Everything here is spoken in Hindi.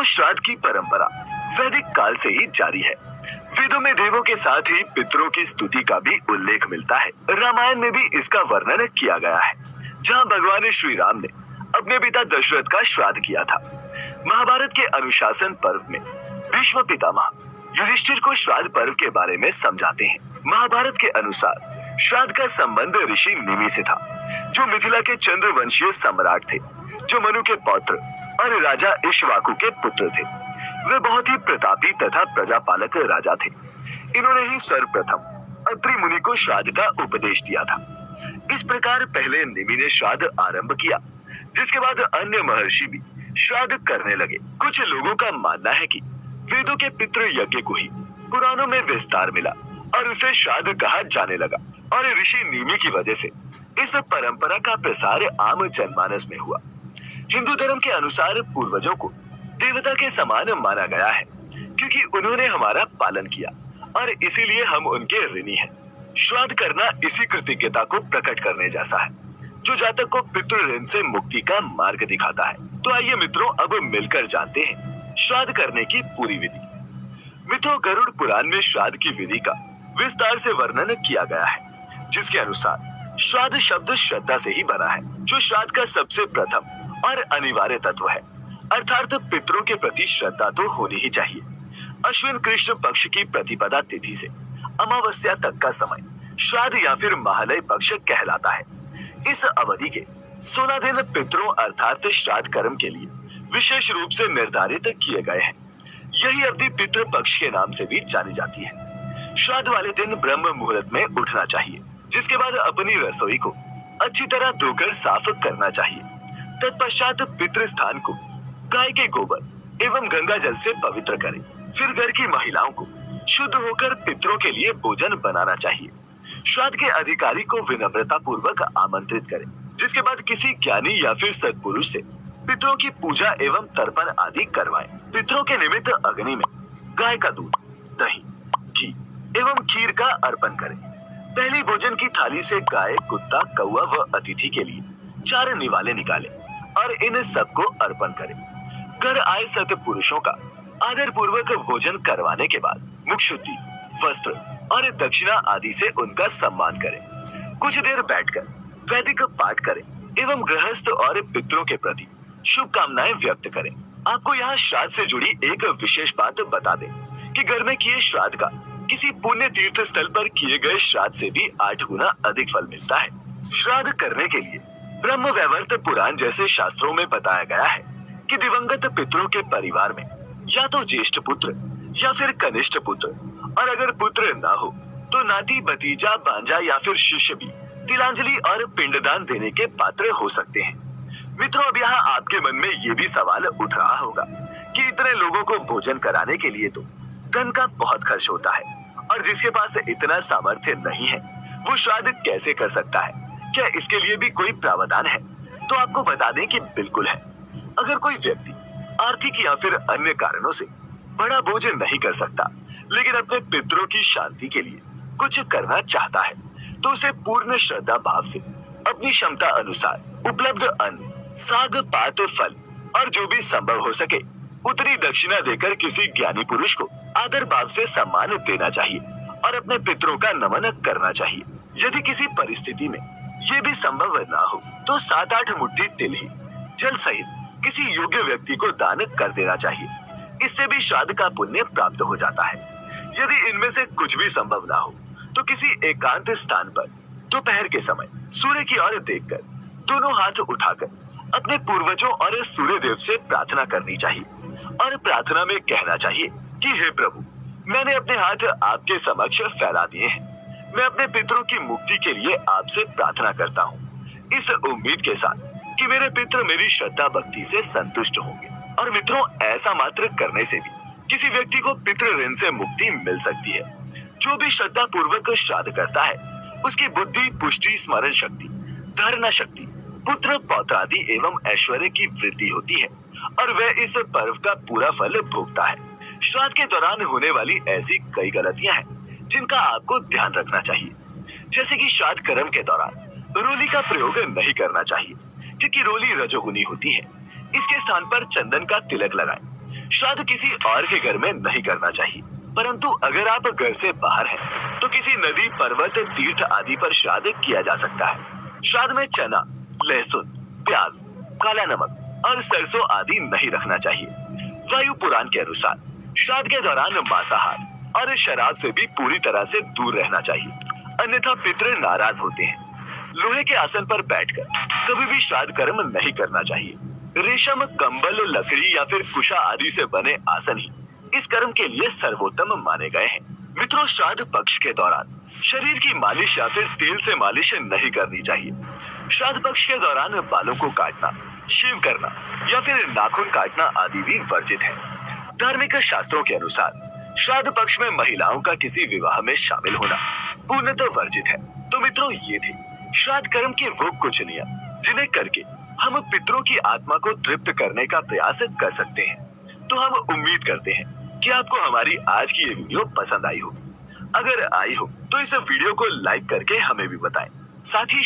श्राद्ध की परंपरा वैदिक काल से ही जारी है। वेदों में देवों के साथ ही पितरों की स्तुति का भी उल्लेख मिलता है। रामायण में भी इसका वर्णन किया गया है, जहां भगवान श्री राम ने अपने पिता दशरथ का श्राद्ध किया था। महाभारत के अनुशासन पर्व में भीष्म पितामह युधिष्ठिर को श्राद्ध पर्व के बारे में समझाते हैं। महाभारत के अनुसार श्राद्ध का संबंध ऋषि निमि से था, जो मिथिला के चंद्रवंशीय सम्राट थे, जो मनु के पौत्र और राजा इक्ष्वाकु के पुत्र थे। वे बहुत ही प्रतापी तथा प्रजापालक राजा थे। इन्होंने ही सर्वप्रथम अत्रि मुनि को श्राद्ध का उपदेश दिया था। इस प्रकार पहले निमि ने श्राद्ध आरंभ किया, जिसके बाद अन्य महर्षि भी श्राद्ध करने लगे। कुछ लोगों का मानना है कि वेदों के पितृ यज्ञ को ही पुराणों में विस्तार मिला और उसे श्राद्ध कहा जाने लगा, और ऋषि निमि की वजह से इस परंपरा का प्रसार आम जनमानस में हुआ। हिंदू धर्म के अनुसार पूर्वजों को देवता के समान माना गया है, क्योंकि उन्होंने हमारा पालन किया और इसीलिए हम उनके ऋणी हैं। श्राद्ध करना इसी कृतज्ञता को प्रकट करने जैसा है, जो जातक को पितृ ऋण से मुक्ति का मार्ग दिखाता है। तो आइए मित्रों, अब मिलकर जानते हैं श्राद्ध करने की पूरी विधि। मित्रों, गरुड़ पुराण में श्राद्ध की विधि का विस्तार से वर्णन किया गया है, जिसके अनुसार श्राद्ध शब्द श्रद्धा से ही बना है, जो श्राद्ध का सबसे प्रथम और अनिवार्य तत्व है। अर्थात पितरों के प्रति श्रद्धा तो होनी ही चाहिए। अश्विन कृष्ण पक्ष की प्रतिपदा तिथि से अमावस्या तक का समय श्राद्ध या फिर महालय पक्ष कहलाता है। इस अवधि के 16 दिन पितरों अर्थात श्राद्ध कर्म के लिए विशेष रूप से निर्धारित किए गए हैं। यही अवधि पितृ पक्ष के नाम से भी जानी जाती है। श्राद्ध वाले दिन ब्रह्म मुहूर्त में उठना चाहिए, जिसके बाद अपनी रसोई को अच्छी तरह धोकर साफ करना चाहिए। तत्पश्चात पितृ स्थान को गाय के गोबर एवं गंगा जल से पवित्र करें। फिर घर की महिलाओं को शुद्ध होकर पितरों के लिए भोजन बनाना चाहिए। श्राद्ध के अधिकारी को विनम्रता पूर्वक आमंत्रित करें, जिसके बाद किसी ज्ञानी या फिर सत्पुरुष से पितरों की पूजा एवं तर्पण आदि करवाएं। पितरों के निमित्त अग्नि में गाय का दूध, दही, घी एवं खीर का अर्पण करें। पहली भोजन की थाली से गाय, कुत्ता, कौवा व अतिथि के लिए 4 निवाले निकालें और इन सबको अर्पण करें। घर आए सत्पुरुषों का आदर पूर्वक भोजन करवाने के बाद मुख शुद्धि, वस्त्र और दक्षिणा आदि से उनका सम्मान करें। कुछ देर बैठकर वैदिक पाठ करें एवं गृहस्थ और पितरों के प्रति शुभकामनाएं व्यक्त करें। आपको यहाँ श्राद्ध से जुड़ी एक विशेष बात बता दें कि घर में किए श्राद्ध का किसी पुण्य तीर्थ स्थल पर किए गए श्राद्ध से भी 8 गुना अधिक फल मिलता है। श्राद्ध करने के लिए ब्रह्म वैवर्त पुराण जैसे शास्त्रों में बताया गया है कि दिवंगत पितरों के परिवार में या तो ज्येष्ठ पुत्र या फिर कनिष्ठ पुत्र, और अगर पुत्र ना हो तो नाती, भतीजा, भांजा या फिर शिष्य भी तिलांजलि और पिंडदान देने के पात्र हो सकते हैं। मित्रों, अब यहाँ आपके मन में ये भी सवाल उठ रहा होगा कि इतने लोगों को भोजन कराने के लिए तो धन का बहुत खर्च होता है, और जिसके पास इतना सामर्थ्य नहीं है वो श्राद्ध कैसे कर सकता है? क्या इसके लिए भी कोई प्रावधान है? तो आपको बता दें कि बिल्कुल है। अगर कोई व्यक्ति आर्थिक या फिर अन्य कारणों से बड़ा बोझ नहीं कर सकता, लेकिन अपने पितरों की शांति के लिए कुछ करना चाहता है, तो उसे पूर्ण श्रद्धा भाव से अपनी क्षमता अनुसार उपलब्ध अन्न, साग, पात, फल और जो भी संभव हो सके उतनी दक्षिणा देकर किसी ज्ञानी पुरुष को आदर भाव से सम्मान देना चाहिए और अपने पितरों का नमन करना चाहिए। यदि किसी परिस्थिति में ये भी संभव ना हो तो 7-8 मुट्ठी तिल ही जल सहित किसी योग्य व्यक्ति को दान कर देना चाहिए। इससे भी श्राद्ध का पुण्य प्राप्त हो जाता है। यदि इनमें से कुछ भी संभव ना हो तो किसी एकांत स्थान पर दोपहर के समय सूर्य की ओर देखकर दोनों हाथ उठाकर अपने पूर्वजों और सूर्य देव से प्रार्थना करनी चाहिए, और प्रार्थना में कहना चाहिए कि हे प्रभु, मैंने अपने हाथ आपके समक्ष फैला दिए हैं। मैं अपने पितरों की मुक्ति के लिए आपसे प्रार्थना करता हूँ, इस उम्मीद के साथ कि मेरे पितर मेरी श्रद्धा भक्ति से संतुष्ट होंगे। और मित्रों, ऐसा मात्र करने से भी किसी व्यक्ति को पितृ ऋण से मुक्ति मिल सकती है। जो भी श्रद्धा पूर्वक श्राद्ध करता है उसकी बुद्धि, पुष्टि, स्मरण शक्ति, धारणा शक्ति, पुत्र, पौत्र आदि एवं ऐश्वर्य की वृद्धि होती है और वह इस पर्व का पूरा फल भोगता है। श्राद्ध के दौरान होने वाली ऐसी कई गलतियां हैं जिनका आपको ध्यान रखना चाहिए, जैसे कि श्राद्ध कर्म के दौरान रोली का प्रयोग नहीं करना चाहिए, क्योंकि रोली रजोगुनी होती है। इसके स्थान पर चंदन का तिलक लगाएं। श्राद्ध किसी और के घर में नहीं करना चाहिए, परंतु अगर आप घर से बाहर हैं, तो किसी नदी, पर्वत, तीर्थ आदि पर श्राद्ध किया जा सकता है। श्राद्ध में चना, लहसुन, प्याज, काला नमक और सरसों आदि नहीं रखना चाहिए। वायु पुराण के अनुसार श्राद्ध के दौरान मांसाहार और शराब से भी पूरी तरह से दूर रहना चाहिए, अन्यथा पितृ नाराज होते हैं। लोहे के आसन पर बैठकर कभी भी श्राद्ध कर्म नहीं करना चाहिए। रेशम, कंबल, लकड़ी या फिर कुशा आदि से बने आसन ही इस कर्म के लिए सर्वोत्तम माने गए हैं। मित्रों, श्राद्ध पक्ष के दौरान शरीर की मालिश या फिर तेल से मालिश नहीं करनी चाहिए। श्राद्ध पक्ष के दौरान बालों को काटना, शेव करना या फिर नाखून काटना आदि भी वर्जित है। धार्मिक शास्त्रों के अनुसार श्राद्ध पक्ष में महिलाओं का किसी विवाह में शामिल होना पूर्णतः वर्जित है। तो मित्रों, ये थे श्राद्ध कर्म के वो कुछ नियम जिन्हें करके हम पितरों की आत्मा को तृप्त करने का प्रयास कर सकते हैं। तो हम उम्मीद करते हैं कि आपको हमारी आज की ये वीडियो पसंद आई हो। अगर आई हो तो इस वीडियो को लाइक करके हमें भी बताएं। साथ ही